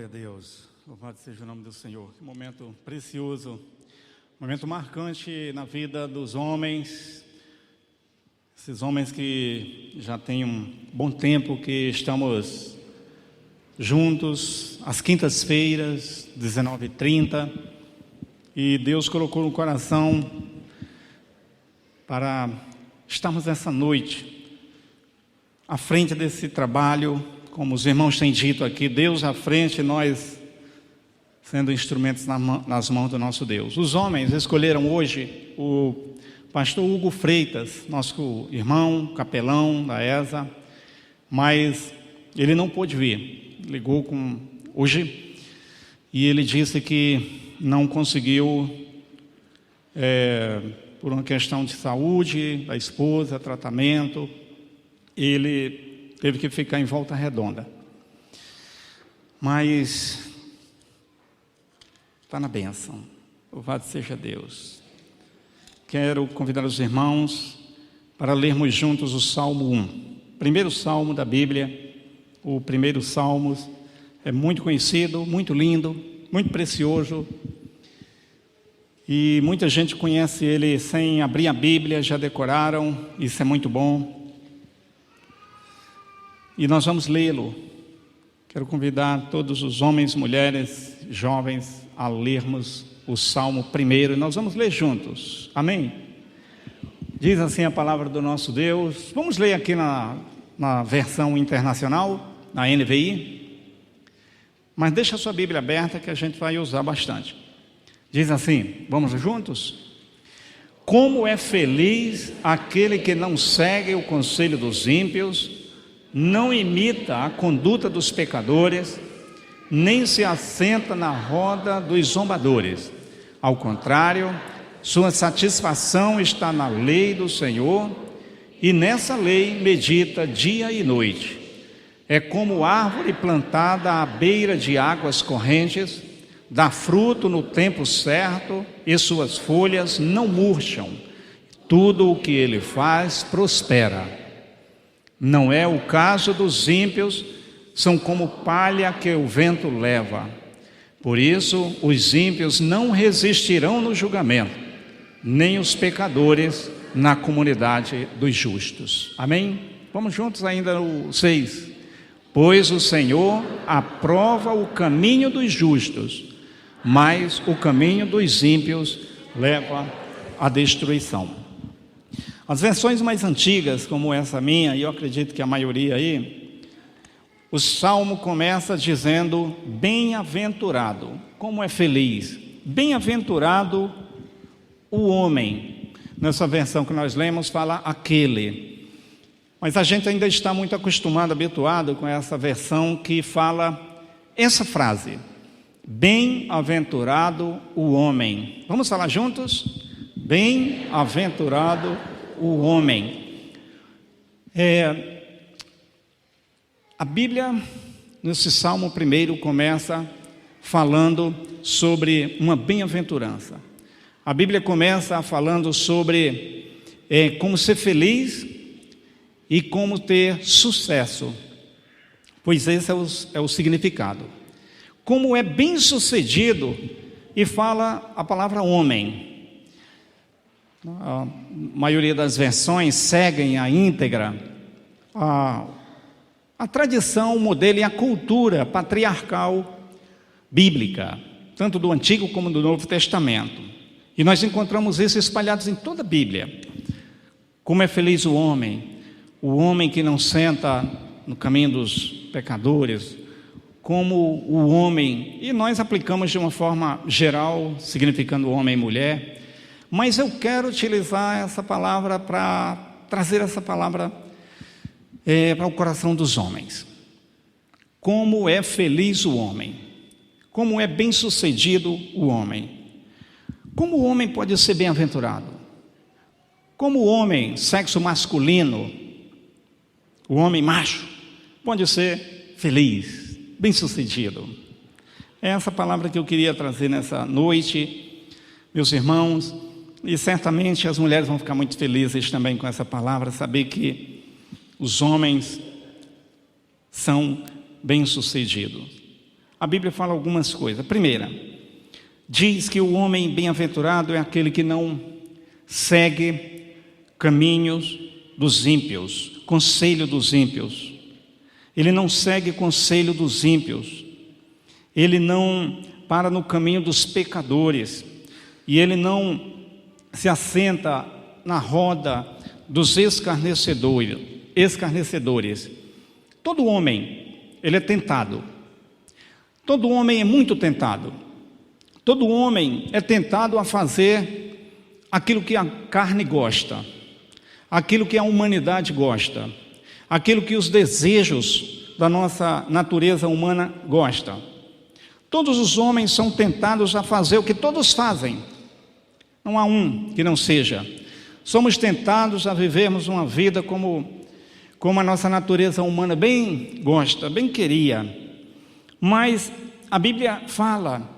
a Deus, louvado seja o nome do Senhor. Que momento precioso, momento marcante na vida dos homens, esses homens que já têm um bom tempo que estamos juntos, às quintas-feiras, 19h30, e Deus colocou no coração para estarmos essa noite à frente desse trabalho. Como os irmãos têm dito aqui, Deus à frente, nós sendo instrumentos nas mãos do nosso Deus. Os homens escolheram hoje o pastor Hugo Freitas, nosso irmão, capelão da ESA, mas ele não pôde vir, ligou hoje, e ele disse que não conseguiu, por uma questão de saúde, da esposa, tratamento, ele teve que ficar em Volta Redonda, mas está na bênção, louvado seja Deus. Quero convidar os irmãos para lermos juntos o Salmo 1, primeiro salmo da Bíblia. O primeiro salmo é muito conhecido, muito lindo, muito precioso, e muita gente conhece ele sem abrir a Bíblia, já decoraram, isso é muito bom. E nós vamos lê-lo. Quero convidar todos os homens, mulheres, jovens a lermos o Salmo primeiro. E nós vamos ler juntos. Amém? Diz assim a palavra do nosso Deus. Vamos ler aqui na versão internacional, na NVI. Mas deixa a sua Bíblia aberta que a gente vai usar bastante. Diz assim, vamos juntos? Como é feliz aquele que não segue o conselho dos ímpios, não imita a conduta dos pecadores, nem se assenta na roda dos zombadores. Ao contrário, sua satisfação está na lei do Senhor, e nessa lei medita dia e noite. É como árvore plantada à beira de águas correntes, dá fruto no tempo certo, e suas folhas não murcham. Tudo o que ele faz prospera. Não é o caso dos ímpios, são como palha que o vento leva. Por isso, os ímpios não resistirão no julgamento, nem os pecadores na comunidade dos justos. Amém? Vamos juntos ainda no 6. Pois o Senhor aprova o caminho dos justos, mas o caminho dos ímpios leva à destruição. As versões mais antigas, como essa minha, e eu acredito que a maioria aí, o Salmo começa dizendo, bem-aventurado. Como é feliz? Bem-aventurado o homem. Nessa versão que nós lemos, fala aquele. Mas a gente ainda está muito acostumado, habituado com essa versão que fala essa frase. Bem-aventurado o homem. Vamos falar juntos? Bem-aventurado o homem. A Bíblia, nesse Salmo primeiro, começa falando sobre uma bem-aventurança. A Bíblia começa falando sobre como ser feliz e como ter sucesso, pois esse é o significado. Como é bem-sucedido, e fala a palavra homem. A maioria das versões seguem a íntegra a tradição, o modelo e a cultura patriarcal bíblica, tanto do Antigo como do Novo Testamento. E nós encontramos isso espalhados em toda a Bíblia. Como é feliz o homem que não senta no caminho dos pecadores, como o homem, e nós aplicamos de uma forma geral, significando homem e mulher. Mas eu quero utilizar essa palavra para trazer essa palavra para o coração dos homens. Como é feliz o homem? Como é bem-sucedido o homem? Como o homem pode ser bem-aventurado? Como o homem, sexo masculino, o homem macho, pode ser feliz, bem-sucedido? É essa palavra que eu queria trazer nessa noite, meus irmãos. E certamente as mulheres vão ficar muito felizes também com essa palavra, saber que os homens são bem-sucedidos. a Bíblia fala algumas coisas. Primeira, diz que o homem bem-aventurado é aquele que não segue caminhos dos ímpios, conselho dos ímpios. Ele não segue conselho dos ímpios. Ele não para no caminho dos pecadores. E ele não se assenta na roda dos escarnecedores. Todo homem, ele é tentado. Todo homem é muito tentado. Todo homem é tentado a fazer aquilo que a carne gosta, aquilo que a humanidade gosta, aquilo que os desejos da nossa natureza humana gosta. Todos os homens são tentados a fazer o que todos fazem. Não há um que não seja. Somos tentados a vivermos uma vida como a nossa natureza humana bem gosta, bem queria. Mas a Bíblia fala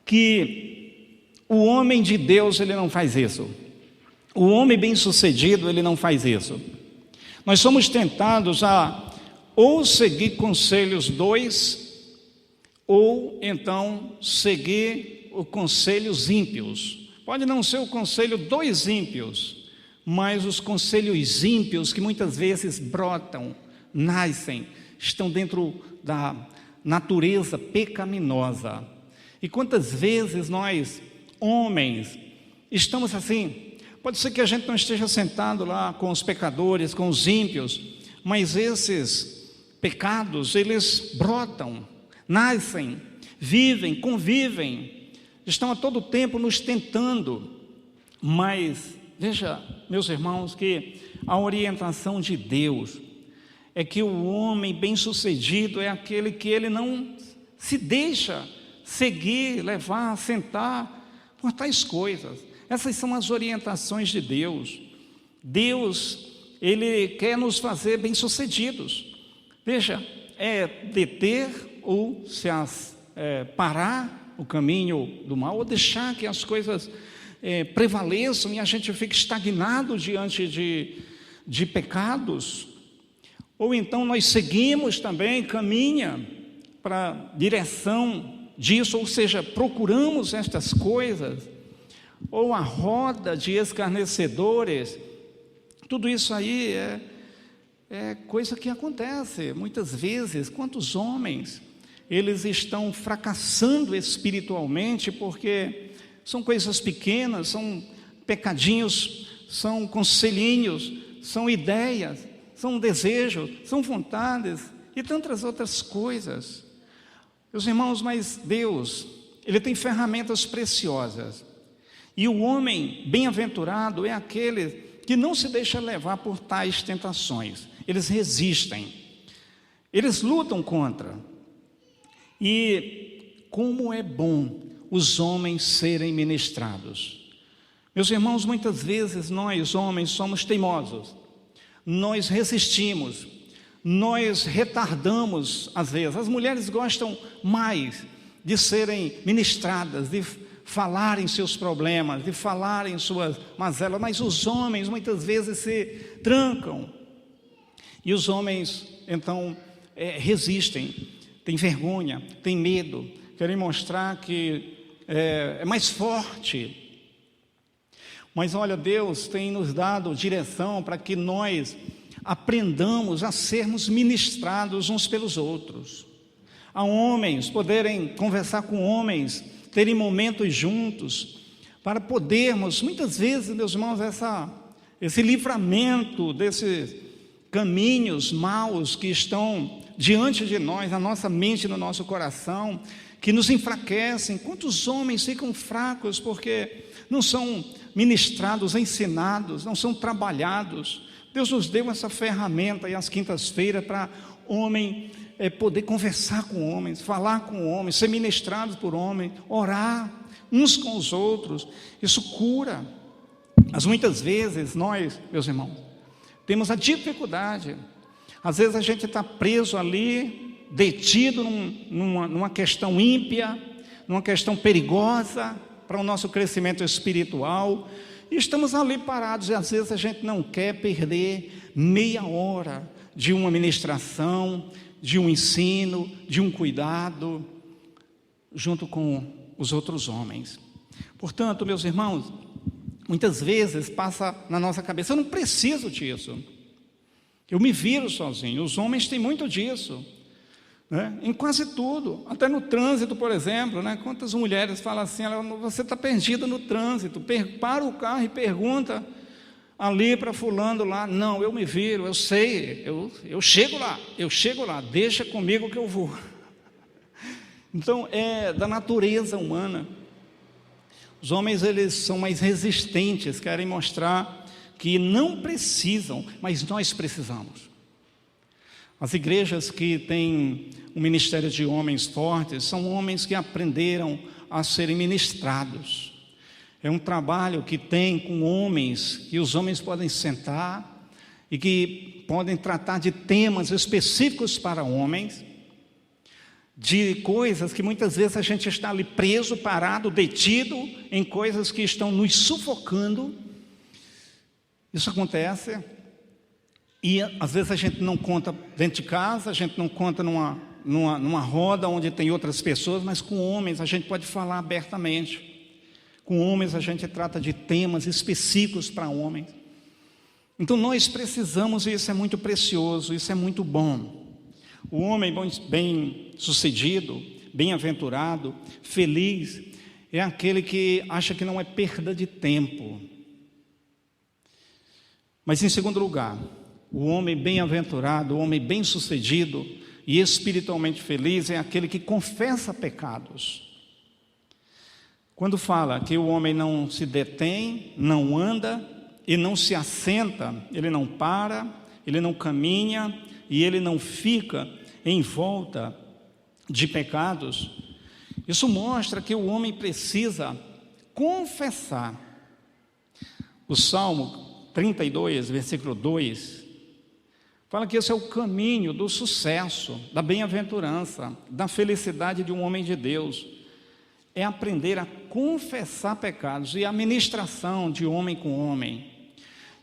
que o homem de Deus, ele não faz isso. O homem bem-sucedido, ele não faz isso. Nós somos tentados a ou seguir conselhos ou então seguir os conselhos ímpios. Pode não ser o conselho dos ímpios, mas os conselhos ímpios que muitas vezes brotam, nascem, estão dentro da natureza pecaminosa. E quantas vezes nós, homens, estamos assim, pode ser que a gente não esteja sentado lá com os pecadores, com os ímpios, mas esses pecados, eles brotam, nascem, vivem, convivem, estão a todo tempo nos tentando. Mas, veja, meus irmãos, que a orientação de Deus é que o homem bem-sucedido é aquele que ele não se deixa seguir, levar, sentar por tais coisas. Essas são as orientações de Deus. Deus, ele quer nos fazer bem-sucedidos. Veja, é deter ou parar o caminho do mal, ou deixar que as coisas prevaleçam e a gente fique estagnado diante de pecados. Ou então nós seguimos também, caminha para a direção disso, ou seja, procuramos estas coisas, ou a roda de escarnecedores. Tudo isso aí é coisa que acontece muitas vezes. Quantos homens eles estão fracassando espiritualmente porque são coisas pequenas, são pecadinhos, são conselhinhos, são ideias, são desejos, são vontades e tantas outras coisas. Meus irmãos, mas Deus, ele tem ferramentas preciosas. E o homem bem-aventurado é aquele que não se deixa levar por tais tentações. Eles resistem, eles lutam contra. E como é bom os homens serem ministrados. Meus irmãos, muitas vezes nós, homens, somos teimosos. Nós resistimos, nós retardamos às vezes. As mulheres gostam mais de serem ministradas, de falarem seus problemas, de falarem suas mazelas, mas os homens muitas vezes se trancam. E os homens, então, resistem, têm vergonha, têm medo, querem mostrar que é mais forte. Mas olha, Deus tem nos dado direção para que nós aprendamos a sermos ministrados uns pelos outros. A homens poderem conversar com homens, terem momentos juntos, para podermos, muitas vezes, meus irmãos, esse livramento desses caminhos maus que estão diante de nós, na nossa mente, no nosso coração, que nos enfraquecem. Quantos homens ficam fracos porque não são ministrados, ensinados, não são trabalhados. Deus nos deu essa ferramenta aí às quintas-feiras para homem poder conversar com homens, falar com homens, ser ministrados por homens, orar uns com os outros. Isso cura. Mas muitas vezes nós, meus irmãos, temos a dificuldade. Às vezes a gente está preso ali, detido numa questão ímpia, numa questão perigosa para o nosso crescimento espiritual, e estamos ali parados, e às vezes a gente não quer perder meia hora de uma ministração, de um ensino, de um cuidado. junto com os outros homens. Portanto, meus irmãos, muitas vezes passa na nossa cabeça: eu não preciso disso, eu me viro sozinho. Os homens têm muito disso, né? Em quase tudo, até no trânsito, por exemplo, né? Quantas mulheres falam assim: você está perdida no trânsito, para o carro e pergunta ali para fulano lá. Não, eu me viro, eu sei, eu chego lá, deixa comigo que eu vou. Então, é da natureza humana. Os homens, eles são mais resistentes, querem mostrar que não precisam, mas nós precisamos. As igrejas que têm um ministério de homens fortes são homens que aprenderam a serem ministrados. É um trabalho que tem com homens, que os homens podem sentar e que podem tratar de temas específicos para homens, de coisas que muitas vezes a gente está ali preso, parado, detido em coisas que estão nos sufocando. Isso acontece, e às vezes a gente não conta dentro de casa, a gente não conta numa roda onde tem outras pessoas, mas com homens a gente pode falar abertamente. Com homens a gente trata de temas específicos para homens. Então nós precisamos, e isso é muito precioso, isso é muito bom. O homem bem sucedido, bem-aventurado, feliz, é aquele que acha que não é perda de tempo. Mas em segundo lugar, o homem bem-aventurado, o homem bem-sucedido e espiritualmente feliz é aquele que confessa pecados. Quando fala que o homem não se detém, não anda e não se assenta, ele não para, ele não caminha e ele não fica em volta de pecados, isso mostra que o homem precisa confessar. O Salmo 32, versículo 2, fala que esse é o caminho do sucesso, da bem-aventurança, da felicidade de um homem de Deus. É aprender a confessar pecados, e a ministração de homem com homem,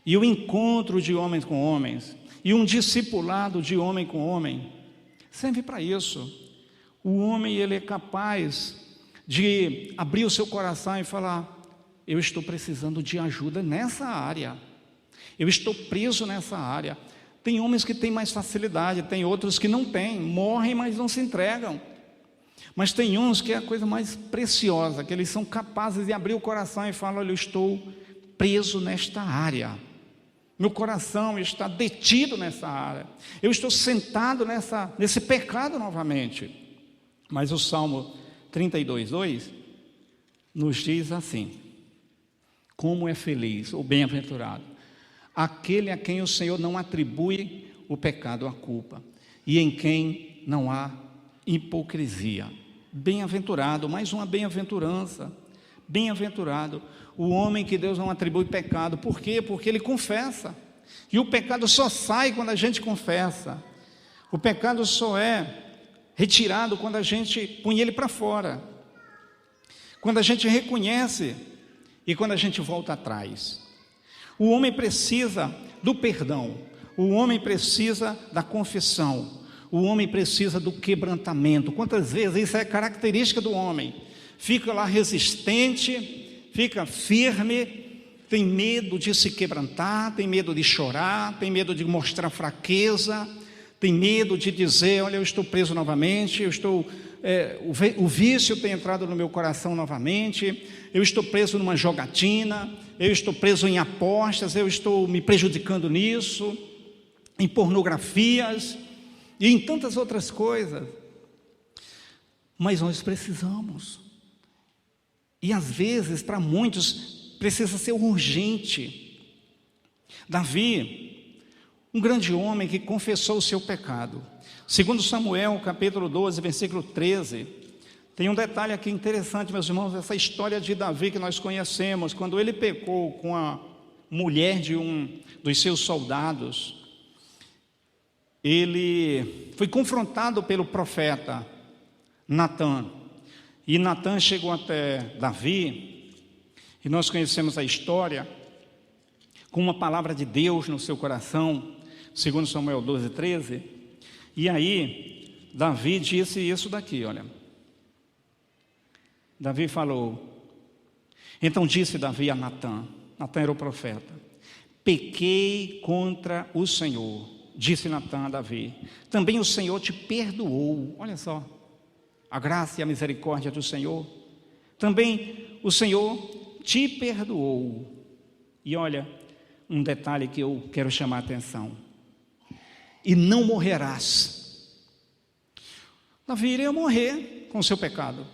e o encontro de homens com homens, e um discipulado de homem com homem, serve para isso. O homem, ele é capaz de abrir o seu coração e falar: eu estou precisando de ajuda nessa área, eu estou preso nessa área. Tem homens que têm mais facilidade, tem outros que não têm, morrem, mas não se entregam. Mas tem uns que é a coisa mais preciosa, que eles são capazes de abrir o coração e falar: olha, eu estou preso nesta área, meu coração está detido nessa área, eu estou sentado nesse pecado novamente. Mas o Salmo 32, 2 nos diz assim: como é feliz ou bem-aventurado aquele a quem o Senhor não atribui o pecado, a culpa, e em quem não há hipocrisia. Bem-aventurado, mais uma bem-aventurança. Bem-aventurado o homem que Deus não atribui pecado. Por quê? Porque ele confessa, e o pecado só sai quando a gente confessa. O pecado só é retirado quando a gente põe ele para fora, quando a gente reconhece e quando a gente volta atrás. O homem precisa do perdão, o homem precisa da confissão, o homem precisa do quebrantamento. Quantas vezes isso é característica do homem? Fica lá resistente, fica firme, tem medo de se quebrantar, tem medo de chorar, tem medo de mostrar fraqueza, tem medo de dizer: olha, eu estou preso novamente, o vício tem entrado no meu coração novamente, eu estou preso numa jogatina, eu estou preso em apostas, eu estou me prejudicando nisso, em pornografias e em tantas outras coisas. Mas nós precisamos, e às vezes para muitos precisa ser urgente. Davi, um grande homem que confessou o seu pecado. Segundo Samuel, capítulo 12, versículo 13, tem um detalhe aqui interessante, meus irmãos. Essa história de Davi que nós conhecemos, quando ele pecou com a mulher de um dos seus soldados, ele foi confrontado pelo profeta Natã, e Natã chegou até Davi, e nós conhecemos a história, com uma palavra de Deus no seu coração, segundo Samuel 12, 13, e aí Davi disse isso daqui, olha: Davi falou: então disse Davi a Natã, Natã era o profeta: pequei contra o Senhor. Disse Natã a Davi: também o Senhor te perdoou. Olha só, a graça e a misericórdia do Senhor. Também o Senhor te perdoou. E olha, um detalhe que eu quero chamar a atenção: e não morrerás. Davi iria morrer com o seu pecado.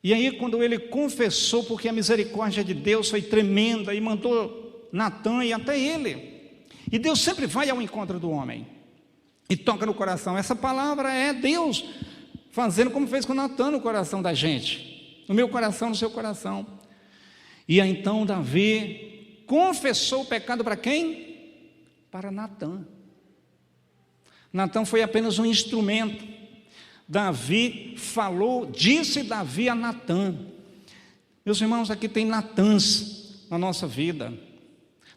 E aí, quando ele confessou, porque a misericórdia de Deus foi tremenda, e mandou Natã e até ele. E Deus sempre vai ao encontro do homem e toca no coração. Essa palavra é Deus fazendo como fez com Natã no coração da gente, no meu coração, no seu coração. E aí, então Davi confessou o pecado para quem? Para Natã. Natã foi apenas um instrumento. Davi falou, disse Davi a Natã. Meus irmãos, aqui tem Natãs na nossa vida.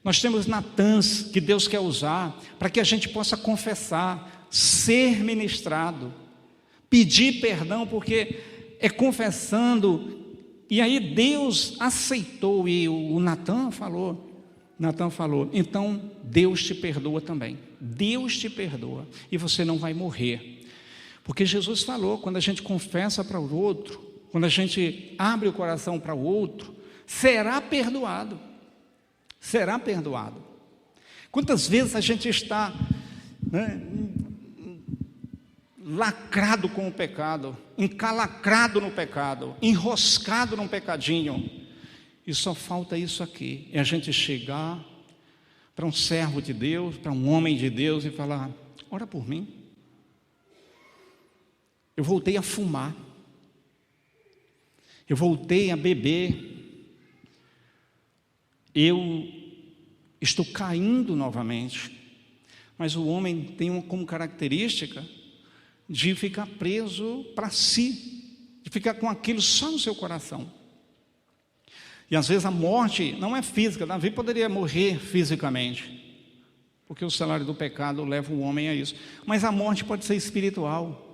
Nós temos Natãs que Deus quer usar para que a gente possa confessar, ser ministrado, pedir perdão, porque é confessando. E aí Deus aceitou, e o Natã falou, então Deus te perdoa também. Deus te perdoa e você não vai morrer. Porque Jesus falou, quando a gente confessa para o outro, quando a gente abre o coração para o outro, será perdoado. Será perdoado. Quantas vezes a gente está lacrado com o pecado, encalacrado no pecado, enroscado num pecadinho, e só falta isso aqui, é a gente chegar para um servo de Deus, para um homem de Deus e falar: ora por mim, eu voltei a fumar, eu voltei a beber, eu estou caindo novamente. Mas o homem tem como característica de ficar preso para si, de ficar com aquilo só no seu coração. E às vezes a morte não é física. Davi poderia morrer fisicamente, porque o salário do pecado leva o homem a isso. Mas a morte pode ser espiritual,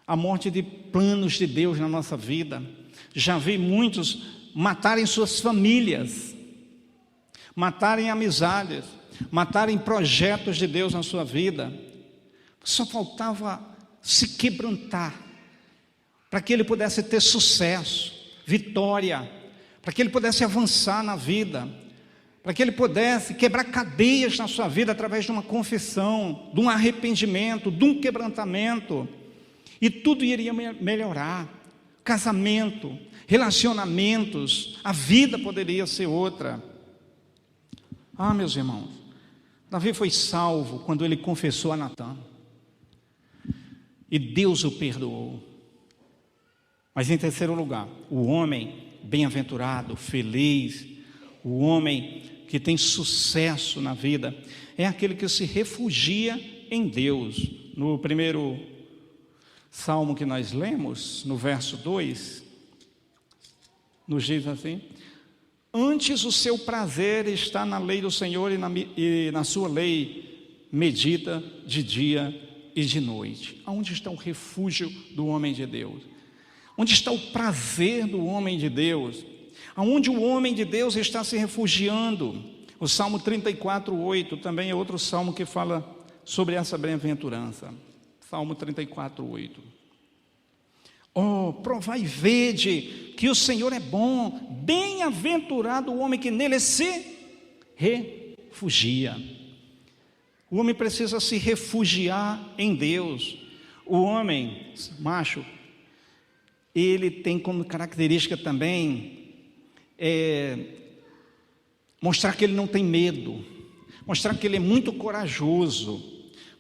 a morte de planos de Deus na nossa vida. Já vi muitos matarem suas famílias, matarem amizades, matarem projetos de Deus na sua vida. Só faltava se quebrantar, para que ele pudesse ter sucesso, vitória, para que ele pudesse avançar na vida, para que ele pudesse quebrar cadeias na sua vida através de uma confissão, de um arrependimento, de um quebrantamento, e tudo iria melhorar. Casamento, relacionamentos, a vida poderia ser outra. Meus irmãos, Davi foi salvo quando ele confessou a Natã, e Deus o perdoou. Mas em terceiro lugar, o homem bem-aventurado, feliz, o homem que tem sucesso na vida, é aquele que se refugia em Deus. No primeiro salmo que nós lemos, no verso 2, nos diz assim: antes o seu prazer está na lei do Senhor, e na sua lei medita de dia e de noite. Aonde está o refúgio do homem de Deus? Onde está o prazer do homem de Deus? Aonde o homem de Deus está se refugiando? O Salmo 34:8 também é outro salmo que fala sobre essa bem-aventurança. Salmo 34:8. Provai e vede que o Senhor é bom, bem-aventurado o homem que nele se refugia. O homem precisa se refugiar em Deus. O homem, macho, ele tem como característica também mostrar que ele não tem medo, mostrar que ele é muito corajoso,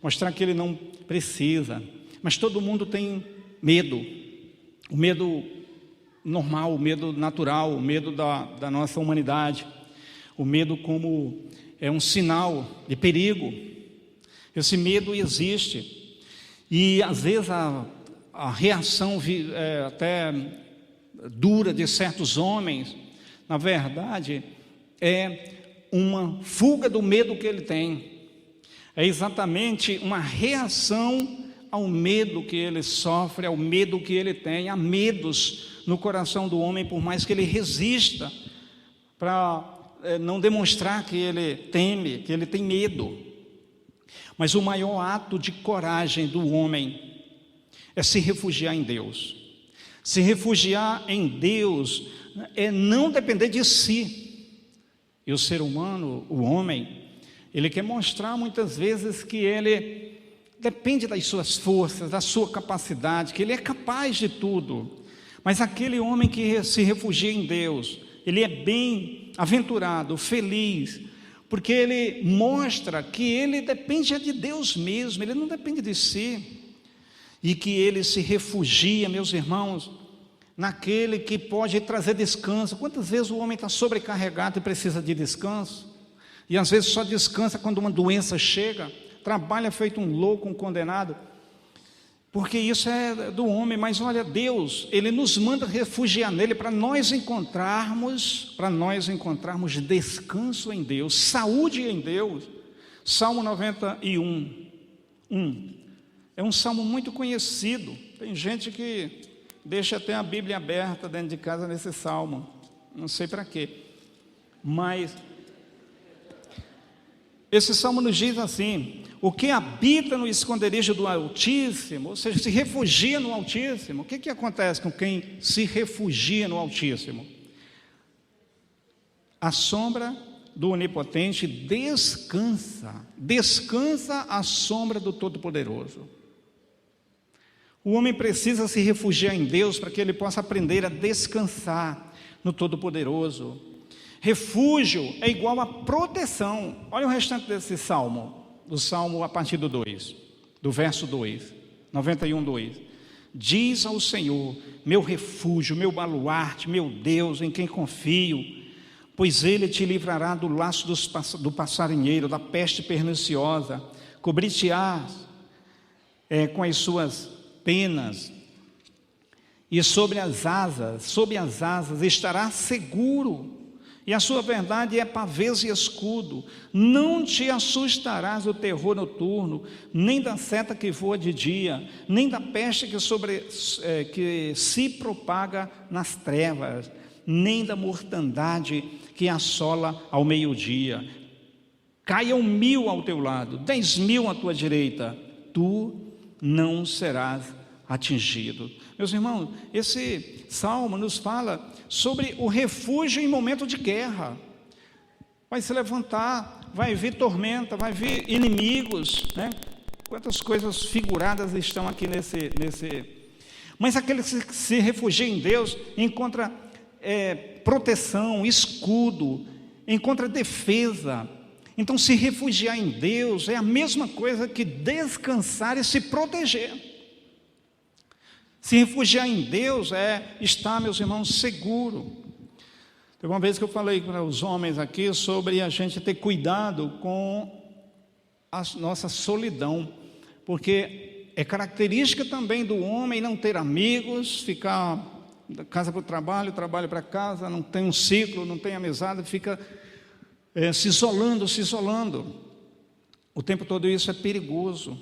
mostrar que ele não precisa. Mas todo mundo tem medo, o medo normal, o medo natural, o medo da nossa humanidade, o medo como é um sinal de perigo. Esse medo existe, e às vezes a reação até dura de certos homens, na verdade, é uma fuga do medo que ele tem. É exatamente uma reação ao medo que ele sofre, ao medo que ele tem. Há medos no coração do homem, por mais que ele resista, para não demonstrar que ele teme, que ele tem medo. Mas o maior ato de coragem do homem é se refugiar em Deus. Se refugiar em Deus é não depender de si. E o ser humano, o homem, ele quer mostrar muitas vezes que ele depende das suas forças, da sua capacidade, que ele é capaz de tudo. Mas aquele homem que se refugia em Deus, ele é bem-aventurado, feliz, porque ele mostra que ele depende de Deus mesmo, ele não depende de si. E que ele se refugia, meus irmãos, naquele que pode trazer descanso. Quantas vezes o homem está sobrecarregado e precisa de descanso? E às vezes só descansa quando uma doença chega, trabalha feito um louco, um condenado, porque isso é do homem. Mas olha, Deus, Ele nos manda refugiar nele para nós encontrarmos descanso em Deus, saúde em Deus. Salmo 91, 1. É um salmo muito conhecido. Tem gente que deixa até a Bíblia aberta dentro de casa nesse salmo, não sei para quê, mas esse salmo nos diz assim: o que habita no esconderijo do Altíssimo, ou seja, se refugia no Altíssimo. O que acontece com quem se refugia no Altíssimo? A sombra do Onipotente descansa à sombra do Todo-Poderoso. O homem precisa se refugiar em Deus para que ele possa aprender a descansar no Todo-Poderoso. Refúgio é igual a proteção. Olha o restante desse salmo, do salmo a partir do 2, do verso 2, 91, 2. Diz ao Senhor, meu refúgio, meu baluarte, meu Deus, em quem confio, pois Ele te livrará do laço do passarinheiro, da peste perniciosa, cobrir-te-ás com as suas penas, e sob as asas estará seguro, e a sua verdade é pavês e escudo. Não te assustarás do terror noturno, nem da seta que voa de dia, nem da peste que se propaga nas trevas, nem da mortandade que assola ao meio-dia. Caiam 1000 ao teu lado, 10.000 à tua direita, tu não serás atingido. Meus irmãos, esse salmo nos fala sobre o refúgio em momento de guerra. Vai se levantar, vai vir tormenta, vai vir inimigos, né? Quantas coisas figuradas estão aqui nesse... Mas aquele que se refugia em Deus encontra proteção, escudo, encontra defesa. Então, se refugiar em Deus é a mesma coisa que descansar e se proteger. Se refugiar em Deus é estar, meus irmãos, seguro. Teve uma vez que eu falei para os homens aqui sobre a gente ter cuidado com a nossa solidão, porque é característica também do homem não ter amigos, ficar da casa para o trabalho, trabalho para casa, não tem um ciclo, não tem amizade, fica se isolando. O tempo todo isso é perigoso.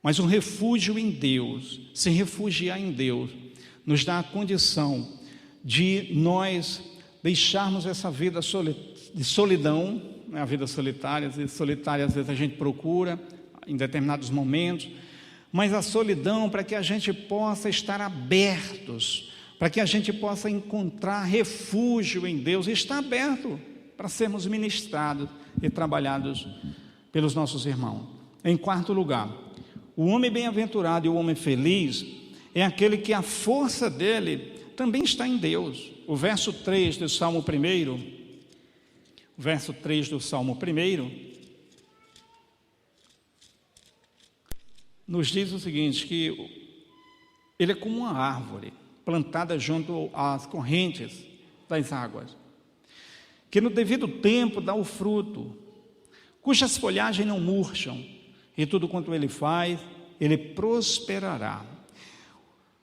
Mas um refúgio em Deus, se refugiar em Deus, nos dá a condição de nós deixarmos essa vida de solidão, né, a vida solitária. Às vezes a gente procura em determinados momentos, mas a solidão para que a gente possa estar abertos, para que a gente possa encontrar refúgio em Deus, e estar aberto para sermos ministrados e trabalhados pelos nossos irmãos. Em quarto lugar, o homem bem-aventurado e o homem feliz é aquele que a força dele também está em Deus. O verso 3 do Salmo 1, nos diz o seguinte, que ele é como uma árvore plantada junto às correntes das águas, que no devido tempo dá o fruto, cujas folhagens não murcham, e tudo quanto ele faz, ele prosperará.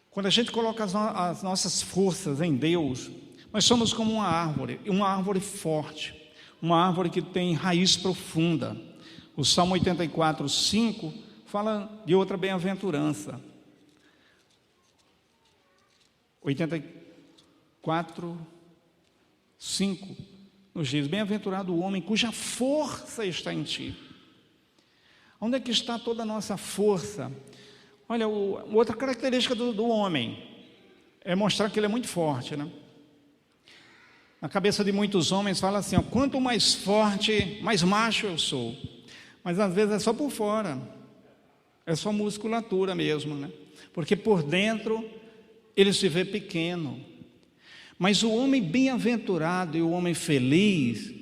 Quando a gente coloca as nossas forças em Deus, nós somos como uma árvore forte, uma árvore que tem raiz profunda. O Salmo 84, 5 fala de outra bem-aventurança. 84, 5, nos diz: bem-aventurado o homem cuja força está em ti. Onde é que está toda a nossa força? Olha, outra característica do homem é mostrar que ele é muito forte, né? Na cabeça de muitos homens fala assim, ó, quanto mais forte, mais macho eu sou. Mas às vezes é só por fora, é só musculatura mesmo, né? Porque por dentro ele se vê pequeno. Mas o homem bem-aventurado e o homem feliz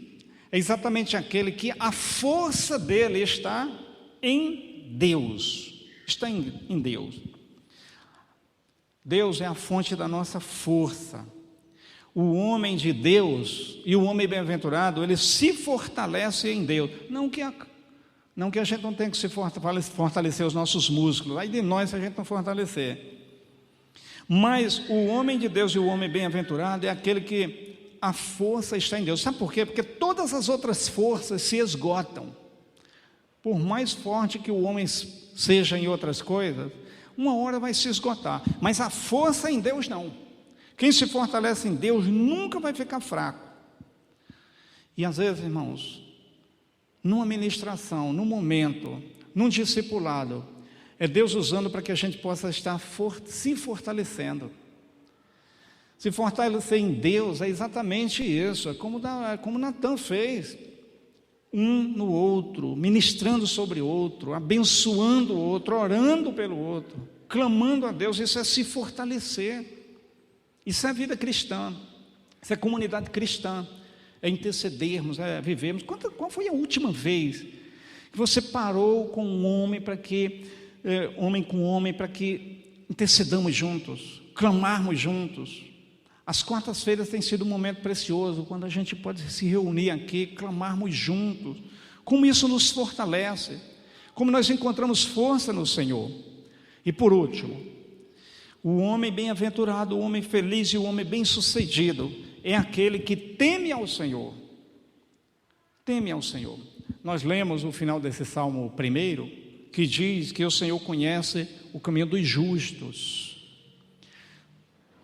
é exatamente aquele que a força dele está em Deus. Está em Deus. Deus é a fonte da nossa força. O homem de Deus e o homem bem-aventurado, ele se fortalece em Deus. Não que a gente não tenha que se fortalecer os nossos músculos, aí de nós se a gente não fortalecer. Mas o homem de Deus e o homem bem-aventurado é aquele que a força está em Deus. Sabe por quê? Porque todas as outras forças se esgotam. Por mais forte que o homem seja em outras coisas, uma hora vai se esgotar. Mas a força em Deus não. Quem se fortalece em Deus nunca vai ficar fraco. E às vezes, irmãos, numa ministração, num momento, num discipulado, é Deus usando para que a gente possa estar se fortalecendo. Se fortalecer em Deus é exatamente isso, é como Natan fez, um no outro, ministrando sobre o outro, abençoando o outro, orando pelo outro, clamando a Deus. Isso é se fortalecer. Isso é vida cristã, isso é comunidade cristã, é intercedermos, é vivermos. Qual foi a última vez que você parou com um homem para que, homem com homem, para que intercedamos juntos, clamarmos juntos? As quartas-feiras tem sido um momento precioso, quando a gente pode se reunir aqui, clamarmos juntos. Como isso nos fortalece, como nós encontramos força no Senhor. E por último, o homem bem-aventurado, o homem feliz e o homem bem-sucedido é aquele que teme ao Senhor. Teme ao Senhor. Nós lemos o final desse Salmo 1, que diz que o Senhor conhece o caminho dos justos.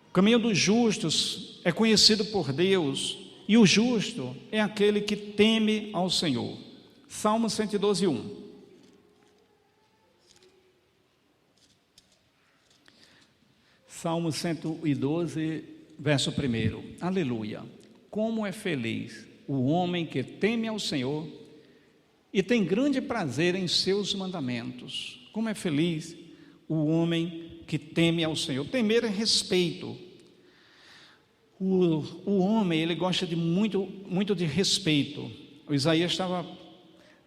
O caminho dos justos é conhecido por Deus, e o justo é aquele que teme ao Senhor. Salmo 112, 1. Salmo 112, verso 1. Aleluia! Como é feliz o homem que teme ao Senhor e tem grande prazer em seus mandamentos. Como é feliz o homem que teme ao Senhor. Temer é respeito. O homem, ele gosta de muito de respeito. O Isaías estava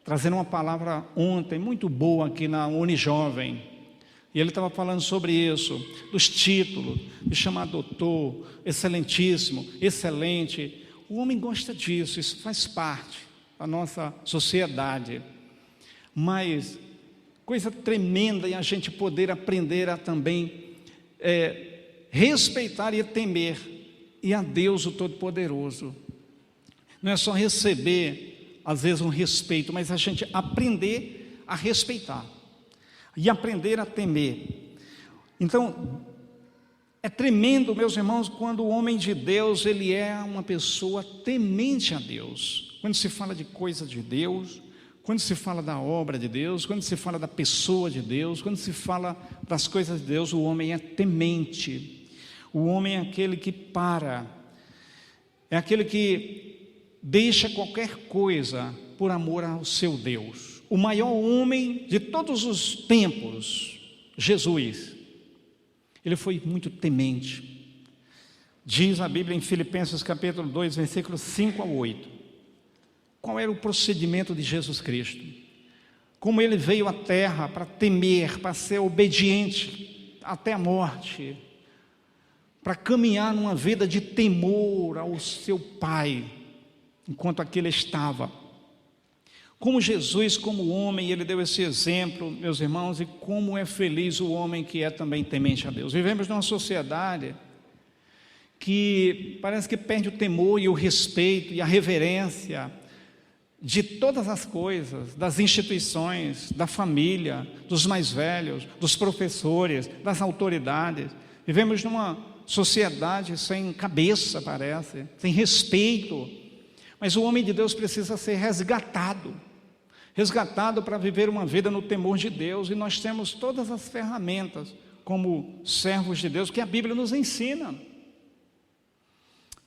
trazendo uma palavra ontem, muito boa aqui na Unijovem. E ele estava falando sobre isso, dos títulos, de chamar doutor, excelentíssimo, excelente. O homem gosta disso, isso faz parte da nossa sociedade. Mas coisa tremenda é a gente poder aprender a também respeitar e temer, e a Deus o Todo-Poderoso. Não é só receber, às vezes, um respeito, mas a gente aprender a respeitar. E aprender a temer. Então, é tremendo, meus irmãos, quando o homem de Deus, ele é uma pessoa temente a Deus. Quando se fala de coisa de Deus, quando se fala da obra de Deus, quando se fala da pessoa de Deus, quando se fala das coisas de Deus, o homem é temente. O homem é aquele que é aquele que deixa qualquer coisa por amor ao seu Deus. O maior homem de todos os tempos, Jesus, ele foi muito temente. Diz a Bíblia em Filipenses capítulo 2, versículos 5 a 8. Qual era o procedimento de Jesus Cristo? Como ele veio à terra para temer, para ser obediente até a morte, para caminhar numa vida de temor ao seu Pai, enquanto aqui ele estava. Como Jesus, como homem, ele deu esse exemplo, meus irmãos, e como é feliz o homem que é também temente a Deus. Vivemos numa sociedade que parece que perde o temor e o respeito e a reverência de todas as coisas, das instituições, da família, dos mais velhos, dos professores, das autoridades. Vivemos numa sociedade sem cabeça, parece, sem respeito. Mas o homem de Deus precisa ser resgatado para viver uma vida no temor de Deus, e nós temos todas as ferramentas como servos de Deus que a Bíblia nos ensina.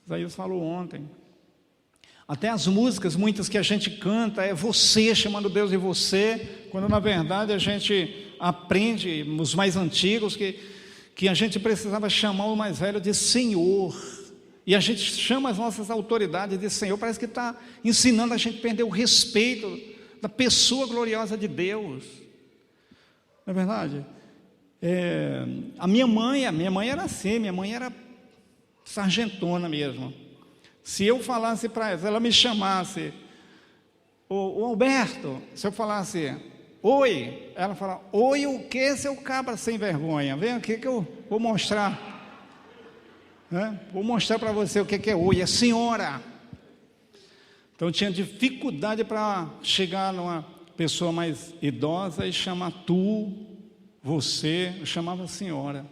Isaías falou ontem, até as músicas, muitas que a gente canta, é você, chamando Deus de você, quando na verdade a gente aprende, os mais antigos, que a gente precisava chamar o mais velho de Senhor, e a gente chama as nossas autoridades de Senhor. Parece que está ensinando a gente a perder o respeito da pessoa gloriosa de Deus. Não é verdade? A minha mãe era assim, minha mãe era sargentona mesmo. Se eu falasse para ela me chamasse, ô Alberto, se eu falasse, oi, ela fala, oi o que, seu cabra sem vergonha? Vem aqui que eu vou mostrar. Vou mostrar para você o que é oi, é senhora. Então eu tinha dificuldade para chegar numa pessoa mais idosa e chamar tu, você, eu chamava senhora,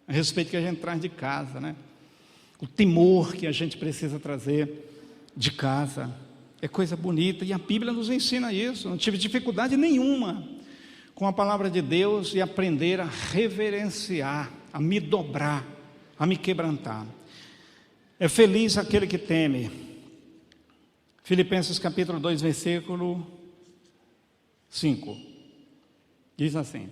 a respeito que a gente traz de casa, né? O temor que a gente precisa trazer de casa é coisa bonita, e a Bíblia nos ensina isso. Não tive dificuldade nenhuma com a palavra de Deus e aprender a reverenciar, a me dobrar, a me quebrantar. É feliz aquele que teme. Filipenses capítulo 2, versículo 5, diz assim: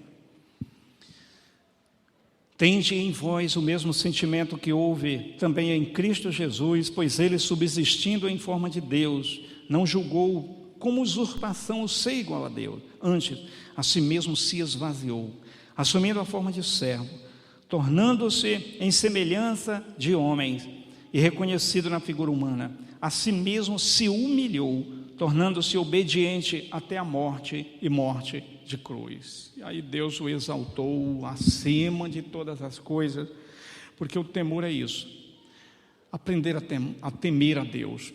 tende em vós o mesmo sentimento que houve também em Cristo Jesus, pois ele, subsistindo em forma de Deus, não julgou como usurpação o ser igual a Deus. Antes, a si mesmo se esvaziou, assumindo a forma de servo, tornando-se em semelhança de homens, e reconhecido na figura humana, a si mesmo se humilhou, tornando-se obediente até a morte, e morte de cruz. E aí Deus o exaltou acima de todas as coisas, porque o temor é isso, aprender a temer a Deus.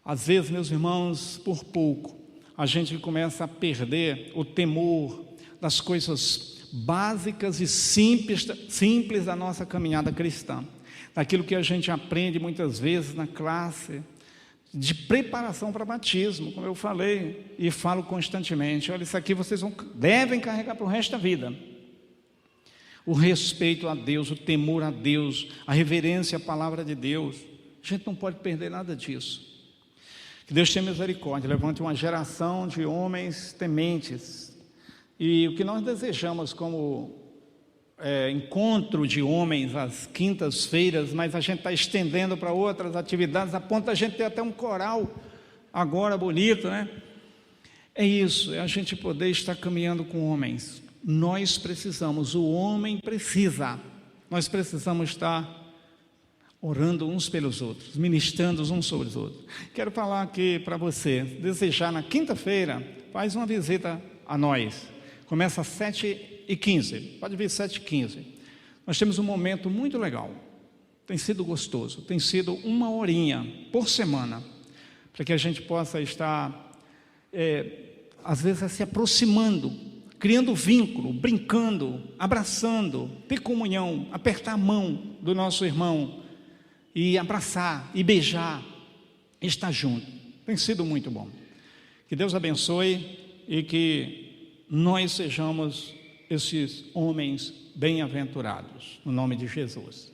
Às vezes, meus irmãos, por pouco a gente começa a perder o temor das coisas básicas e simples da nossa caminhada cristã, daquilo que a gente aprende muitas vezes na classe de preparação para batismo, como eu falei e falo constantemente. Olha, isso aqui vocês devem carregar para o resto da vida: o respeito a Deus, o temor a Deus, a reverência à palavra de Deus. A gente não pode perder nada disso. Que Deus tenha misericórdia, levante uma geração de homens tementes. E o que nós desejamos como encontro de homens às quintas-feiras, mas a gente está estendendo para outras atividades, a ponto da gente ter até um coral agora bonito, né? É isso, é a gente poder estar caminhando com homens. Nós precisamos, o homem precisa, nós precisamos estar orando uns pelos outros, ministrando uns sobre os outros. Quero falar aqui para você, desejar na quinta-feira, faz uma visita a nós. Começa às 7h15, pode vir 7h15. Nós temos um momento muito legal, tem sido gostoso, tem sido 1 horinha por semana, para que a gente possa estar, às vezes, se aproximando, criando vínculo, brincando, abraçando, ter comunhão, apertar a mão do nosso irmão, e abraçar, e beijar, e estar junto. Tem sido muito bom. Que Deus abençoe e que nós sejamos esses homens bem-aventurados, no nome de Jesus.